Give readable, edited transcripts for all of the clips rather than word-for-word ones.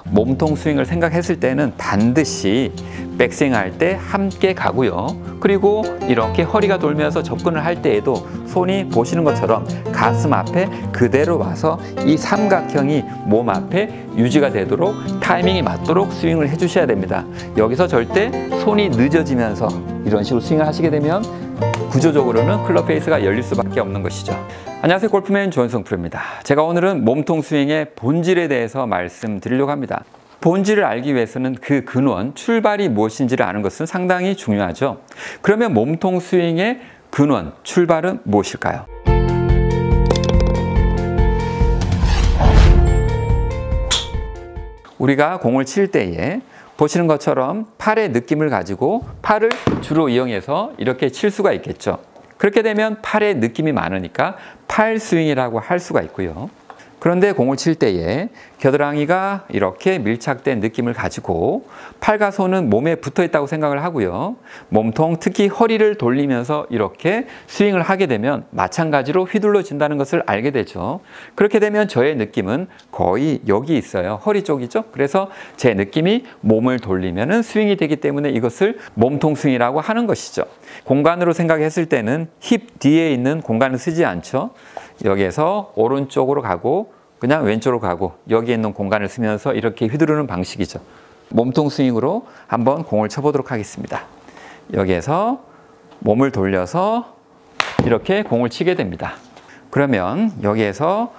몸통 스윙을 생각했을 때는 반드시 백스윙 할 때 함께 가고요. 그리고 이렇게 허리가 돌면서 접근을 할 때에도 손이 보시는 것처럼 가슴 앞에 그대로 와서 이 삼각형이 몸 앞에 유지가 되도록 타이밍이 맞도록 스윙을 해주셔야 됩니다. 여기서 절대 손이 늦어지면서 이런 식으로 스윙을 하시게 되면 구조적으로는 클럽 페이스가 열릴 수밖에 없는 것이죠. 안녕하세요, 골프맨 조현성 프로입니다. 제가 오늘은 몸통 스윙의 본질에 대해서 말씀드리려고 합니다. 본질을 알기 위해서는 그 근원, 출발이 무엇인지를 아는 것은 상당히 중요하죠. 그러면 몸통 스윙의 근원, 출발은 무엇일까요? 우리가 공을 칠 때에 보시는 것처럼 팔의 느낌을 가지고 팔을 주로 이용해서 이렇게 칠 수가 있겠죠. 그렇게 되면 팔의 느낌이 많으니까 팔 스윙이라고 할 수가 있고요. 그런데 공을 칠 때에 겨드랑이가 이렇게 밀착된 느낌을 가지고 팔과 손은 몸에 붙어 있다고 생각을 하고요. 몸통, 특히 허리를 돌리면서 이렇게 스윙을 하게 되면 마찬가지로 휘둘러진다는 것을 알게 되죠. 그렇게 되면 저의 느낌은 거의 여기 있어요. 허리 쪽이죠. 그래서 제 느낌이 몸을 돌리면 스윙이 되기 때문에 이것을 몸통 스윙이라고 하는 것이죠. 공간으로 생각했을 때는 힙 뒤에 있는 공간을 쓰지 않죠. 여기에서 오른쪽으로 가고 그냥 왼쪽으로 가고 여기에 있는 공간을 쓰면서 이렇게 휘두르는 방식이죠. 몸통 스윙으로 한번 공을 쳐보도록 하겠습니다. 여기에서 몸을 돌려서 이렇게 공을 치게 됩니다. 그러면 여기에서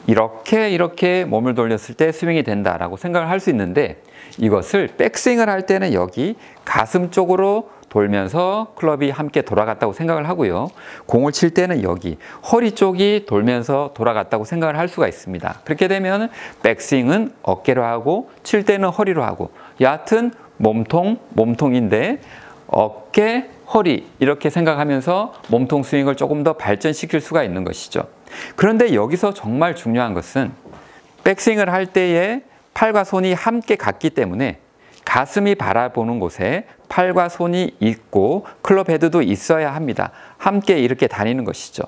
이렇게 몸을 돌렸을 때 스윙이 된다라고 생각을 할 수 있는데 이것을 백스윙을 할 때는 여기 가슴 쪽으로 돌면서 클럽이 함께 돌아갔다고 생각을 하고요. 공을 칠 때는 여기 허리 쪽이 돌면서 돌아갔다고 생각을 할 수가 있습니다. 그렇게 되면 백스윙은 어깨로 하고 칠 때는 허리로 하고 여하튼 몸통인데 어깨, 허리 이렇게 생각하면서 몸통 스윙을 조금 더 발전시킬 수가 있는 것이죠. 그런데 여기서 정말 중요한 것은 백스윙을 할 때에 팔과 손이 함께 갔기 때문에 가슴이 바라보는 곳에 팔과 손이 있고 클럽 헤드도 있어야 합니다. 함께 이렇게 다니는 것이죠.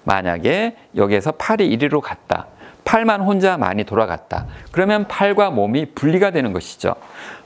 만약에 여기에서 팔이 이리로 갔다. 팔만 혼자 많이 돌아갔다. 그러면 팔과 몸이 분리가 되는 것이죠.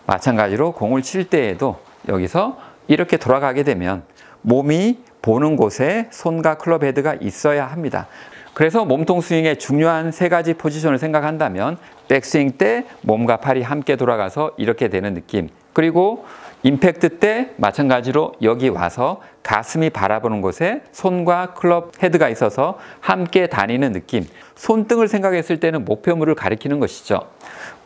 마찬가지로 공을 칠 때에도 여기서 이렇게 돌아가게 되면 몸이 보는 곳에 손과 클럽 헤드가 있어야 합니다. 그래서 몸통 스윙의 중요한 세 가지 포지션을 생각한다면 백스윙 때 몸과 팔이 함께 돌아가서 이렇게 되는 느낌, 그리고 임팩트 때 마찬가지로 여기 와서 가슴이 바라보는 곳에 손과 클럽 헤드가 있어서 함께 다니는 느낌, 손등을 생각했을 때는 목표물을 가리키는 것이죠.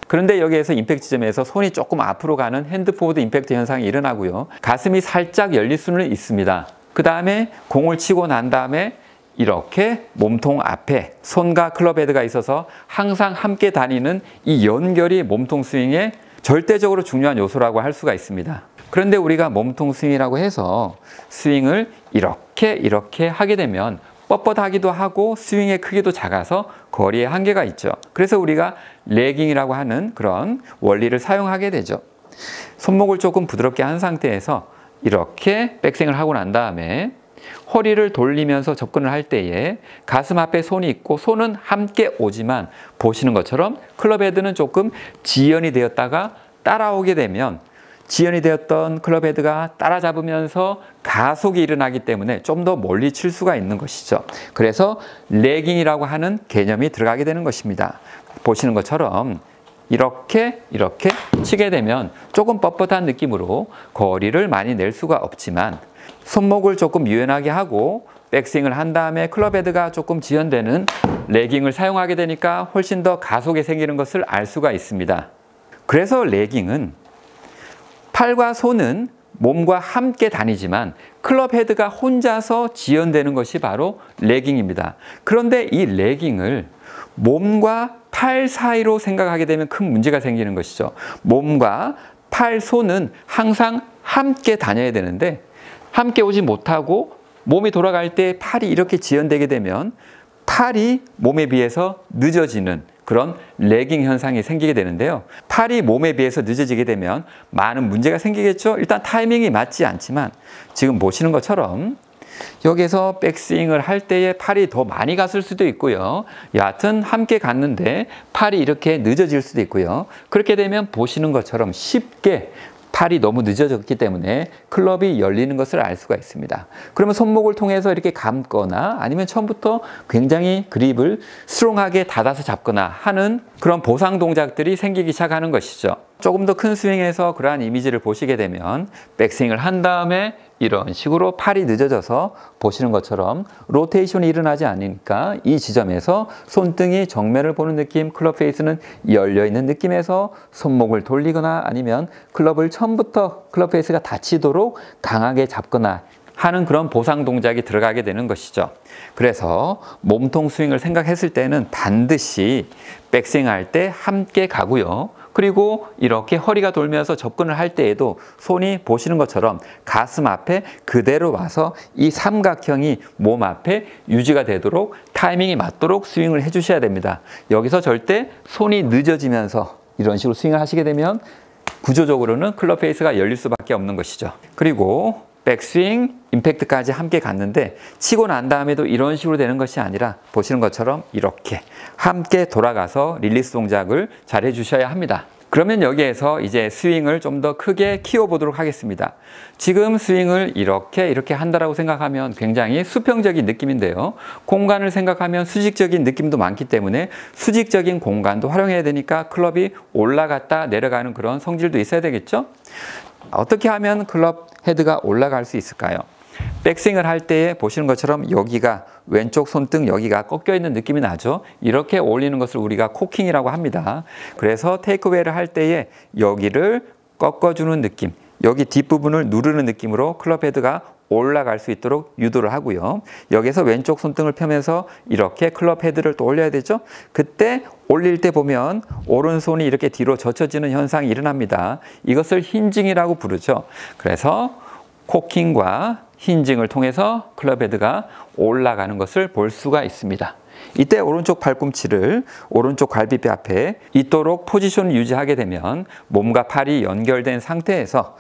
그런데 여기에서 임팩트 지점에서 손이 조금 앞으로 가는 핸드 포워드 임팩트 현상이 일어나고요. 가슴이 살짝 열릴 수는 있습니다. 그 다음에 공을 치고 난 다음에 이렇게 몸통 앞에 손과 클럽 헤드가 있어서 항상 함께 다니는 이 연결이 몸통 스윙의 절대적으로 중요한 요소라고 할 수가 있습니다. 그런데 우리가 몸통 스윙이라고 해서 스윙을 이렇게 하게 되면 뻣뻣하기도 하고 스윙의 크기도 작아서 거리에 한계가 있죠. 그래서 우리가 레깅이라고 하는 그런 원리를 사용하게 되죠. 손목을 조금 부드럽게 한 상태에서 이렇게 백스윙을 하고 난 다음에 허리를 돌리면서 접근을 할 때에 가슴 앞에 손이 있고 손은 함께 오지만 보시는 것처럼 클럽 헤드는 조금 지연이 되었다가 따라오게 되면 지연이 되었던 클럽 헤드가 따라잡으면서 가속이 일어나기 때문에 좀 더 멀리 칠 수가 있는 것이죠. 그래서 레깅이라고 하는 개념이 들어가게 되는 것입니다. 보시는 것처럼 이렇게 치게 되면 조금 뻣뻣한 느낌으로 거리를 많이 낼 수가 없지만 손목을 조금 유연하게 하고 백스윙을 한 다음에 클럽 헤드가 조금 지연되는 레깅을 사용하게 되니까 훨씬 더 가속이 생기는 것을 알 수가 있습니다. 그래서 레깅은 팔과 손은 몸과 함께 다니지만 클럽 헤드가 혼자서 지연되는 것이 바로 레깅입니다. 그런데 이 레깅을 몸과 팔 사이로 생각하게 되면 큰 문제가 생기는 것이죠. 몸과 팔, 손은 항상 함께 다녀야 되는데 함께 오지 못하고 몸이 돌아갈 때 팔이 이렇게 지연되게 되면 팔이 몸에 비해서 늦어지는 그런 레깅 현상이 생기게 되는데요. 팔이 몸에 비해서 늦어지게 되면 많은 문제가 생기겠죠. 일단 타이밍이 맞지 않지만 지금 보시는 것처럼 여기서 백스윙을 할 때에 팔이 더 많이 갔을 수도 있고요. 여하튼 함께 갔는데 팔이 이렇게 늦어질 수도 있고요. 그렇게 되면 보시는 것처럼 쉽게 팔이 너무 늦어졌기 때문에 클럽이 열리는 것을 알 수가 있습니다. 그러면 손목을 통해서 이렇게 감거나 아니면 처음부터 굉장히 그립을 스트롱하게 닫아서 잡거나 하는 그런 보상 동작들이 생기기 시작하는 것이죠. 조금 더 큰 스윙에서 그러한 이미지를 보시게 되면 백스윙을 한 다음에 이런 식으로 팔이 늦어져서 보시는 것처럼 로테이션이 일어나지 않으니까 이 지점에서 손등이 정면을 보는 느낌, 클럽 페이스는 열려있는 느낌에서 손목을 돌리거나 아니면 클럽을 처음부터 클럽 페이스가 닫히도록 강하게 잡거나 하는 그런 보상 동작이 들어가게 되는 것이죠. 그래서 몸통 스윙을 생각했을 때는 반드시 백스윙 할 때 함께 가고요. 그리고 이렇게 허리가 돌면서 접근을 할 때에도 손이 보시는 것처럼 가슴 앞에 그대로 와서 이 삼각형이 몸 앞에 유지가 되도록 타이밍이 맞도록 스윙을 해주셔야 됩니다. 여기서 절대 손이 늦어지면서 이런 식으로 스윙을 하시게 되면 구조적으로는 클럽 페이스가 열릴 수밖에 없는 것이죠. 그리고 백스윙, 임팩트까지 함께 갔는데 치고 난 다음에도 이런 식으로 되는 것이 아니라 보시는 것처럼 이렇게 함께 돌아가서 릴리스 동작을 잘 해주셔야 합니다. 그러면 여기에서 이제 스윙을 좀 더 크게 키워보도록 하겠습니다. 지금 스윙을 이렇게 한다라고 생각하면 굉장히 수평적인 느낌인데요. 공간을 생각하면 수직적인 느낌도 많기 때문에 수직적인 공간도 활용해야 되니까 클럽이 올라갔다 내려가는 그런 성질도 있어야 되겠죠? 어떻게 하면 클럽 헤드가 올라갈 수 있을까요? 백스윙을 할 때에 보시는 것처럼 여기가 왼쪽 손등 여기가 꺾여 있는 느낌이 나죠. 이렇게 올리는 것을 우리가 코킹이라고 합니다. 그래서 테이크웨이를 할 때에 여기를 꺾어주는 느낌, 여기 뒷부분을 누르는 느낌으로 클럽 헤드가 올라갈 수 있도록 유도를 하고요. 여기서 왼쪽 손등을 펴면서 이렇게 클럽 헤드를 또 올려야 되죠. 그때 올릴 때 보면 오른손이 이렇게 뒤로 젖혀지는 현상이 일어납니다. 이것을 힌징이라고 부르죠. 그래서 코킹과 힌징을 통해서 클럽 헤드가 올라가는 것을 볼 수가 있습니다. 이때 오른쪽 팔꿈치를 오른쪽 갈비뼈 앞에 있도록 포지션을 유지하게 되면 몸과 팔이 연결된 상태에서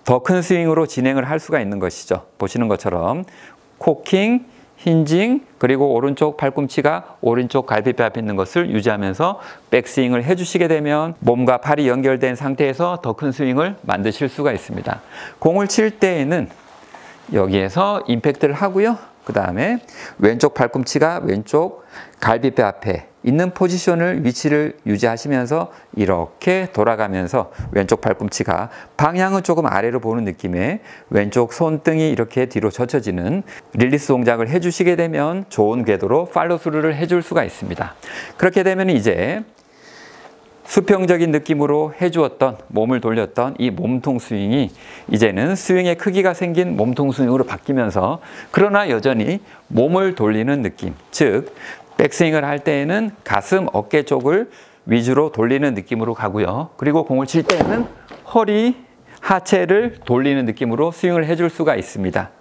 더 큰 스윙으로 진행을 할 수가 있는 것이죠. 보시는 것처럼 코킹, 힌징, 그리고 오른쪽 팔꿈치가 오른쪽 갈비뼈 앞에 있는 것을 유지하면서 백스윙을 해주시게 되면 몸과 팔이 연결된 상태에서 더 큰 스윙을 만드실 수가 있습니다. 공을 칠 때에는 여기에서 임팩트를 하고요. 그 다음에 왼쪽 팔꿈치가 왼쪽 갈비뼈 앞에 있는 포지션을 위치를 유지하시면서 이렇게 돌아가면서 왼쪽 팔꿈치가 방향은 조금 아래로 보는 느낌의 왼쪽 손등이 이렇게 뒤로 젖혀지는 릴리스 동작을 해주시게 되면 좋은 궤도로 팔로스루를 해줄 수가 있습니다. 그렇게 되면 이제 수평적인 느낌으로 해주었던 몸을 돌렸던 이 몸통 스윙이 이제는 스윙의 크기가 생긴 몸통 스윙으로 바뀌면서 그러나 여전히 몸을 돌리는 느낌, 즉 백스윙을 할 때에는 가슴, 어깨 쪽을 위주로 돌리는 느낌으로 가고요. 그리고 공을 칠 때에는 허리, 하체를 돌리는 느낌으로 스윙을 해줄 수가 있습니다.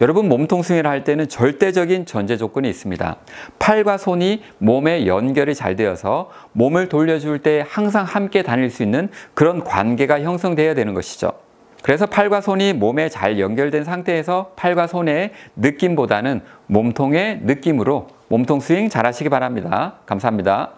여러분 몸통 스윙을 할 때는 절대적인 전제 조건이 있습니다. 팔과 손이 몸에 연결이 잘 되어서 몸을 돌려줄 때 항상 함께 다닐 수 있는 그런 관계가 형성되어야 되는 것이죠. 그래서 팔과 손이 몸에 잘 연결된 상태에서 팔과 손의 느낌보다는 몸통의 느낌으로 몸통 스윙 잘 하시기 바랍니다. 감사합니다.